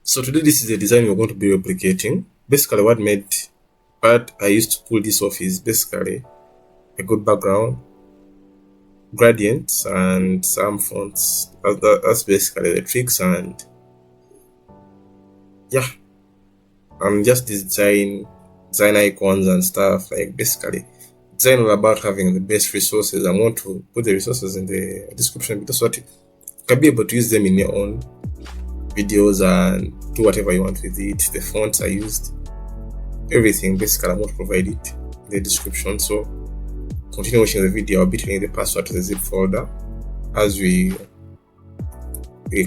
So today this is the design we're going to be replicating. Basically what I used to pull this off is basically a good background, gradients, and some fonts. That's basically the tricks, and yeah, and just design icons and stuff. Like basically design all about having the best resources. I want to put the resources in the description because what you can be able to use them in your own videos and do whatever you want with it. The fonts I used, everything basically I want to provide it in the description. So continue watching the video. I'll be telling you the password to the zip folder as we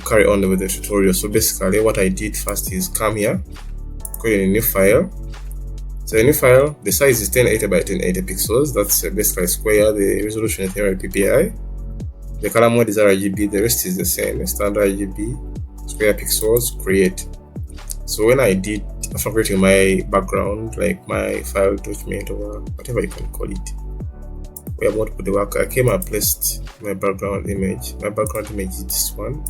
carry on with the tutorial. So basically what I did first is come here, create a new file. So a new file, the size is 1080 by 1080 pixels. That's basically square. The resolution is 300 ppi. The color mode is RGB. The rest is the same, standard RGB, square pixels, create. So when I did, after creating my background, like my file document or whatever you can call it, where I want to put the work, I came and placed my background image. My background image is this one.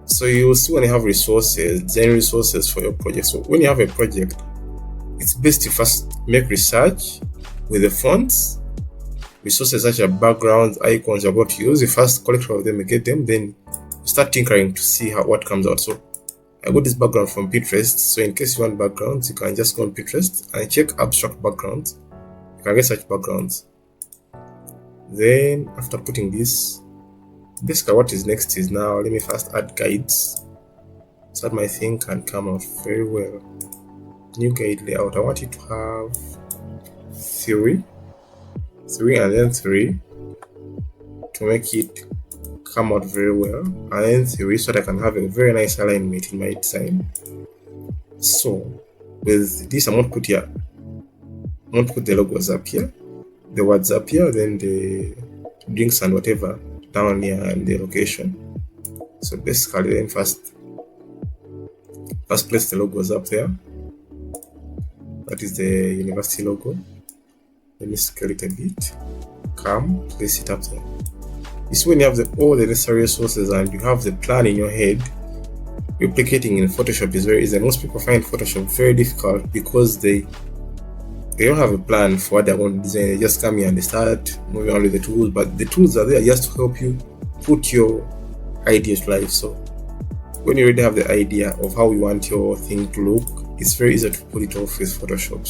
So you will see when you have resources, design resources for your project. So when you have a project, it's best to first make research with the fonts, resources such as backgrounds, icons you're going to use. You first collect all of them and get them, then start tinkering to see what comes out. So I got this background from Pinterest. So in case you want backgrounds, you can just go on Pinterest and check abstract backgrounds. You can get such backgrounds. Then after putting this, basically what is next is now let me first add guides so that my thing can come out very well. New guide layout, I want it to have three and then 3 to make it come out very well, and then 3 so that I can have a very nice alignment in my design. So with this, I'm going to put here, I'm going to put the logos up here, the words up here, then the drinks and whatever down here, and the location. So basically then first place the logos up there. That is the university logo. Let me scale it a bit. Come, place it up there. You see, when you have all the necessary resources and you have the plan in your head, replicating in Photoshop is very easy. And most people find Photoshop very difficult because they don't have a plan for what they want to design. They just come here and they start moving on with the tools, but the tools are there just to help you put your ideas to life. So when you already have the idea of how you want your thing to look, it's very easy to put it off with Photoshop.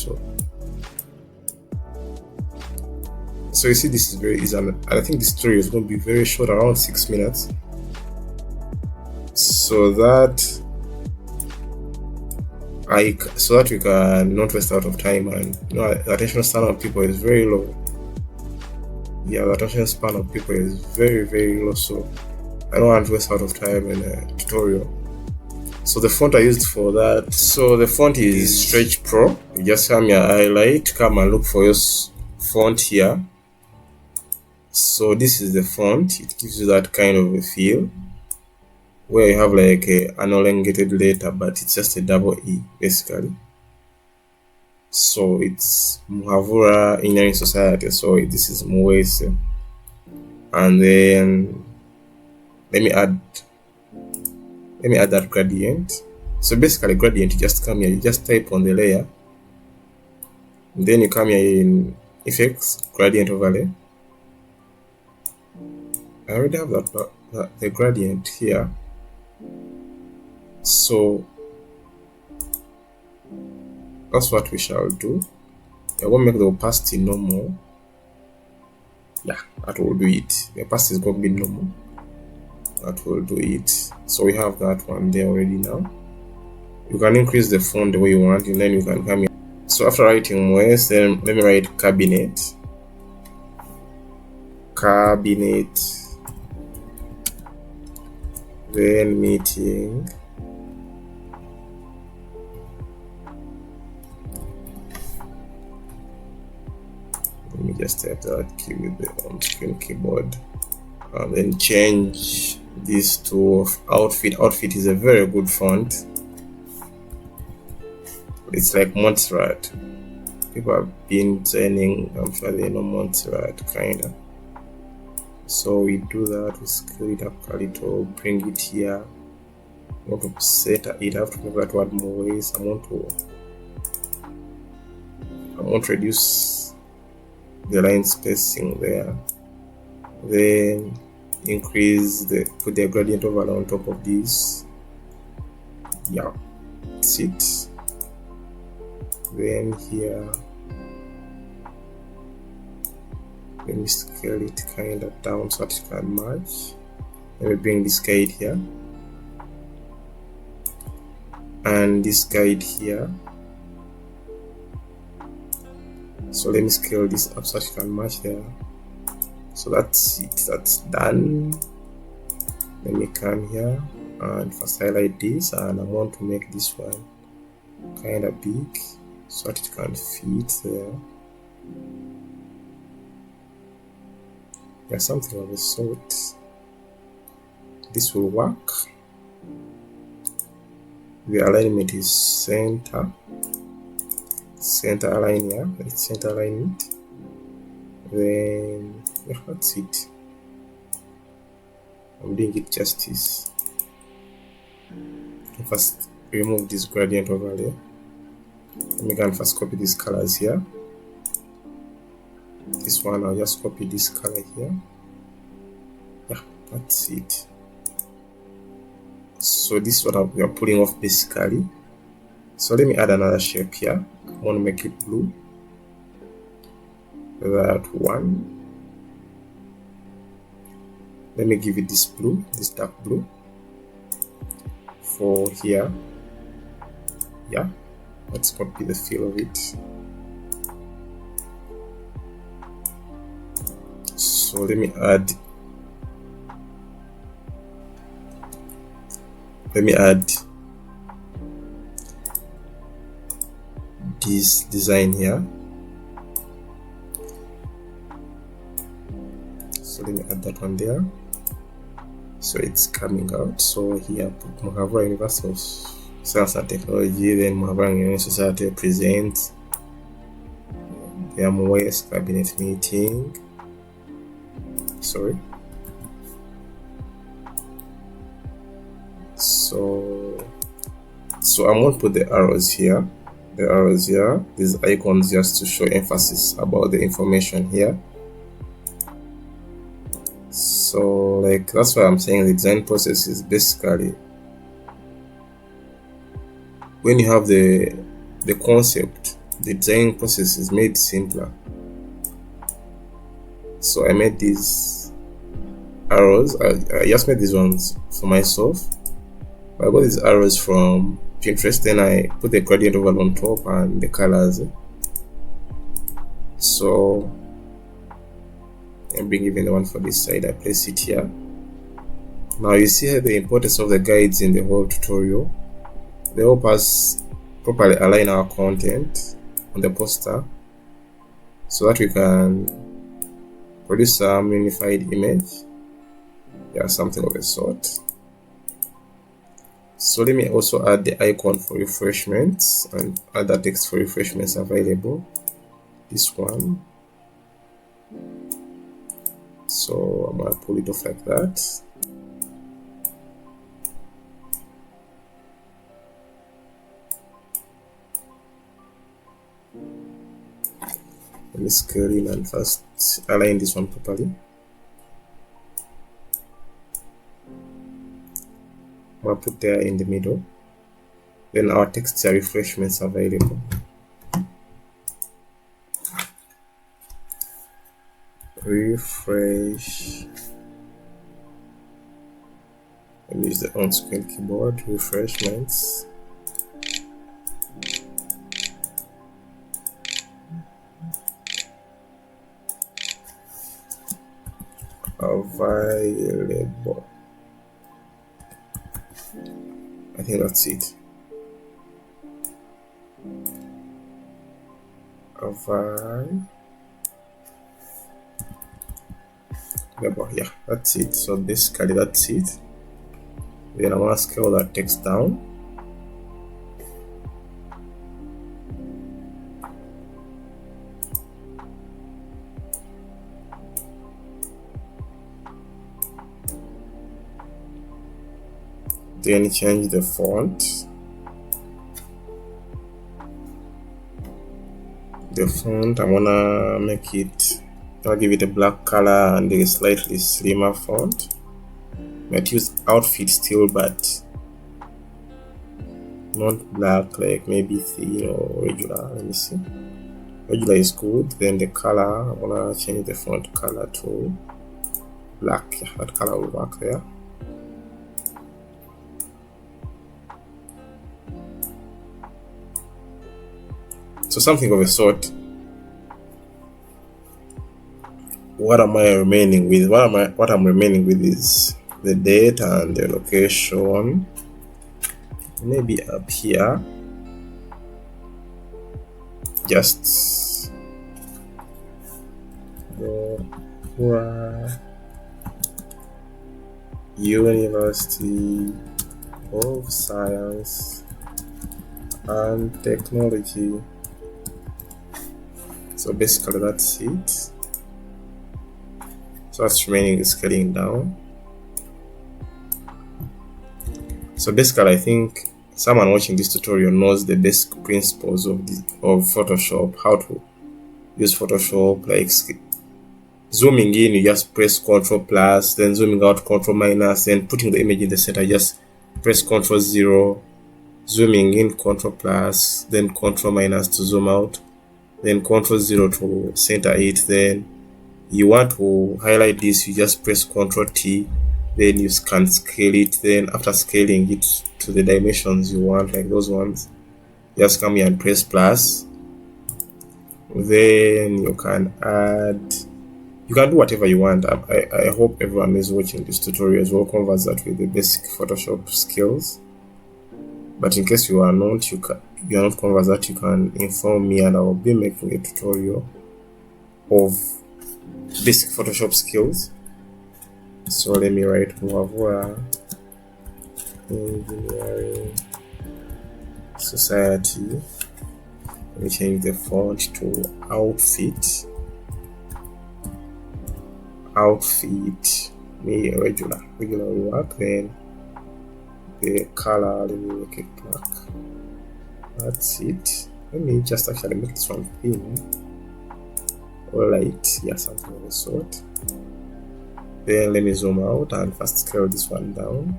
So you see, this is very easy, and I think this tutorial is going to be very short, around 6 minutes, so that we can not waste out of time. And the attention span of people is very low. Yeah, the attention span of people is very, very low, so I don't want to waste out of time in a tutorial. So the font I used for that, so the font is Stretch Pro. You just come here, highlight, come and look for your font here. So this is the font. It gives you that kind of a feel where you have like an elongated letter, but it's just a double E basically. So it's Muhavura Engineering Society. So this is Muwese. And then let me add that gradient. So basically gradient, you just come here, you just type on the layer, and then you come here in effects, gradient overlay. I already have the gradient here. So that's what we shall do. I will make the opacity normal. Yeah, that will do it. The opacity is going to be normal. That will do it. So we have that one there already now. You can increase the font the way you want, and then you can come here. So after writing West, then let me write cabinet. Then meeting. Let me just type that key with the on-screen keyboard, and then change this to outfit. Outfit is a very good font. It's like Montserrat. People have been designing, I'm sure they know Montserrat kinda. So we do that, we scale it up a little, bring it here, want to set it, I have to move that word more ways. I want to reduce the line spacing there, then put the gradient overlay on top of this. Yeah, that's it. Then here, let me scale it kind of down so that it can match. Let me bring this guide here and this guide here. So let me scale this up so that it can match there. So that's it, that's done. Let me come here and first highlight this, and I want to make this one kind of big so that it can fit there. Yeah, something of the sort. This will work. The alignment is center align here. Let's center align it. Then yeah, that's it. I'm doing it justice. First remove this gradient overlay. Let me go and first copy these colors here. This one, I'll just copy this color here. Yeah, that's it. So this is what we are pulling off basically. So let me add another shape here. I want to make it blue. That one. Let me give it this blue, this dark blue for here. Yeah, let's copy the feel of it. So let me add this design here. So let me add that one there. So it's coming out. So here, Muhabura University of Science and Technology, then Muhabura University Society presents the MOS cabinet meeting. Sorry. So I'm going to put the arrows here. These icons just to show emphasis about the information here. So like that's why I'm saying the design process is basically when you have the concept, the design process is made simpler. So I made these arrows. I just made these ones for myself. I got these arrows from Pinterest, then I put the gradient overlay on top and the colors. So I'm bringing even the one for this side. I place it here. Now you see the importance of the guides in the whole tutorial. They help us properly align our content on the poster so that we can produce some unified image. Yeah, something of the sort. So let me also add the icon for refreshments and other text for refreshments available. This one. So I'm gonna pull it off like that. Let me scale in and first align this one properly. I'm gonna put there in the middle. Then our text refreshments available. Refresh. And use the on-screen keyboard. Refreshments. Available. I think that's it. Available. Yeah, that's it. So basically that's it. Then I want to scale that text down. then change the font. I'm gonna make it, I'll give it a black color and a slightly slimmer font. Might use outfit still, but not black, like maybe thin or regular. Let me see. Regular is good. Then the color, I'm gonna change the font color to black. Yeah, that color will work there. So something of a sort. What am I remaining with? What I'm remaining with is the date and the location. Maybe up here. Just University of Science and Technology. So basically that's it. So that's remaining is scaling down. So basically I think someone watching this tutorial knows the basic principles of Photoshop, how to use Photoshop. Like zooming in, you just press Ctrl plus, then zooming out Ctrl minus, then putting the image in the center, just press Ctrl 0, zooming in Ctrl plus, then Ctrl minus to zoom out, then Ctrl 0 to center it. Then you want to highlight this, you just press Ctrl T, then you can scale it. Then after scaling it to the dimensions you want, like those ones, just come here and press plus. Then you can add, you can do whatever you want. I hope everyone is watching this tutorial as well covers that with the basic Photoshop skills. But in case you are not, you are not conversed that, you can inform me and I will be making a tutorial of basic Photoshop skills. So let me write Mwavura Engineering Society. Let me change the font to outfit. Me regular will work. Then the color, let me make it black. That's it. Let me just actually make this one thin or light, yeah, something of the sort. Then let me zoom out and first scale this one down.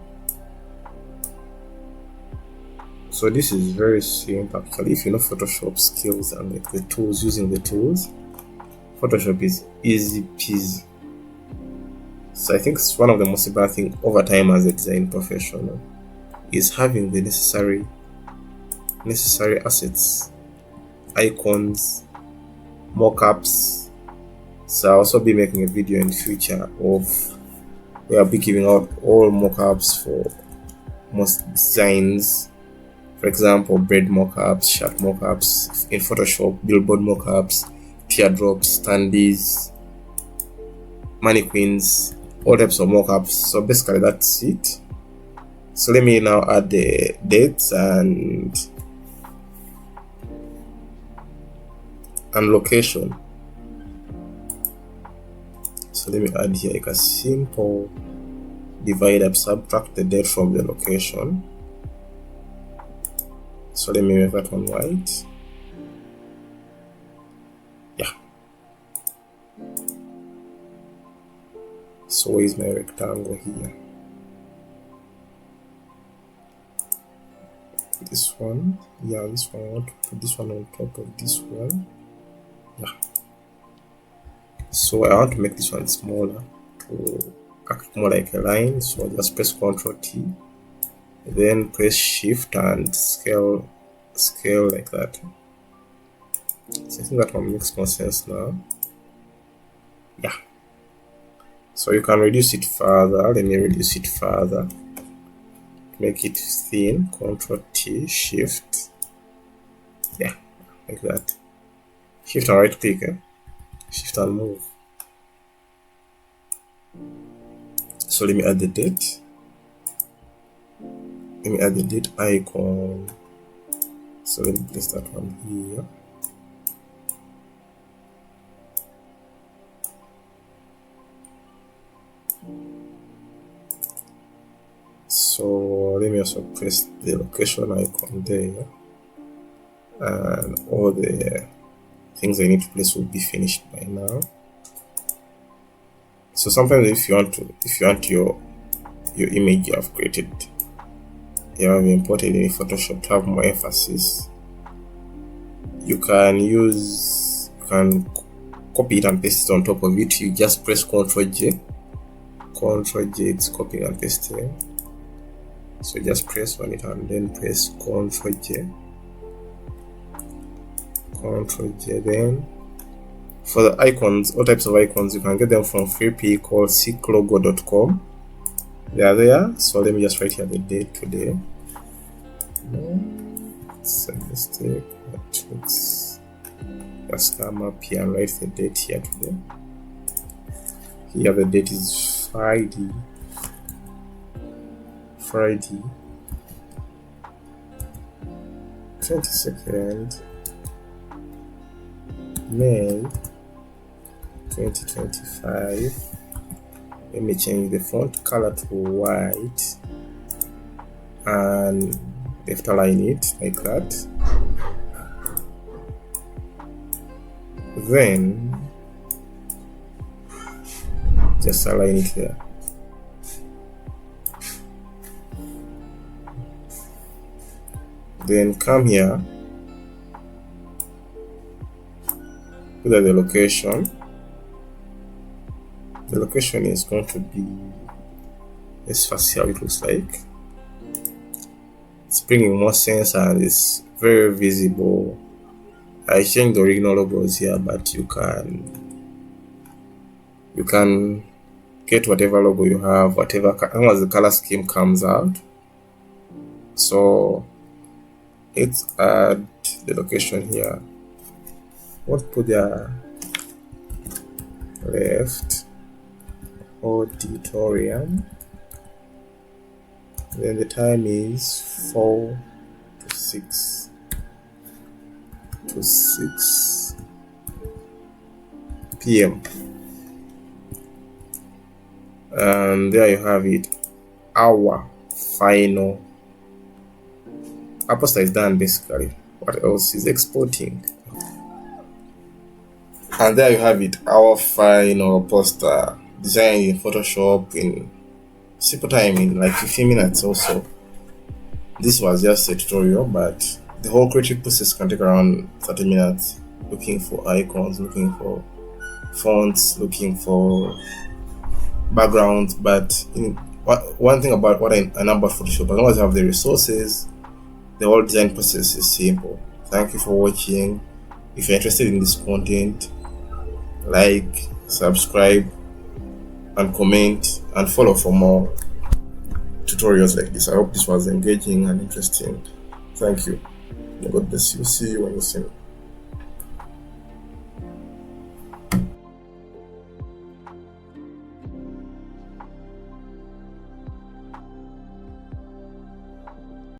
So this is very simple actually. If you know Photoshop skills and like the tools, using the tools, Photoshop is easy peasy. So I think it's one of the most important things over time as a design professional is having the necessary assets, icons, mockups. So I'll also be making a video in future of where I'll be giving out all mockups for most designs. For example, bread mockups, shirt mockups in Photoshop, billboard mockups, teardrops, standees, mannequins, all types of mockups. So basically that's it. So let me now add the dates and location. So let me add here like a simple divide up, subtract the date from the location. So let me make that one white. Yeah. So where is my rectangle here? This one, yeah, this one. I want to put this one on top of this one. Yeah. So I want to make this one smaller to act more like a line. So I just press Ctrl T, then press Shift and scale like that. So I think that one makes more sense now. Yeah. So you can reduce it further. Let me reduce it further. Make it thin. Ctrl T, Shift. Yeah, like that. Shift and right click. Shift and move. So let me add the date. Let me add the date icon. So let me place that one here. So let let me also press the location icon there, and all the things I need to place will be finished by now. So sometimes if you want your image you have created, you have imported in Photoshop to have more emphasis, you can copy it and paste it on top of it. You just press Ctrl J, it's copying and pasting. So just press on it and then press Ctrl J. Then for the icons, all types of icons, you can get them from FreeP called sicklogo.com. They are there. So let me just write here the date today. It's a mistake, but let's just come up here and write the date here today. Here the date is Friday 22nd May 2025. Let me change the font color to white and left align it like that. Then just align it here. Then come here, put at the location. The location is going to be, let's first see how it looks like. It's bringing more sense and it's very visible. I changed the original logos here, but you can get whatever logo you have, whatever, as long as the color scheme comes out. So let's add the location here. What put there? Left auditorium. Then the time is 4 to 6 p.m. And there you have it. Our final poster is done basically. What else is exporting? And there you have it, our final poster designed in Photoshop in simple time, in like 15 minutes or so. This was just a tutorial, but the whole creative process can take around 30 minutes, looking for icons, looking for fonts, looking for backgrounds. But one thing about what I know about Photoshop, as long as you have the resources, the whole design process is simple. Thank you for watching. If you're interested in this content, like, subscribe, and comment, and follow for more tutorials like this. I hope this was engaging and interesting. Thank you. God bless you. See you when you see me.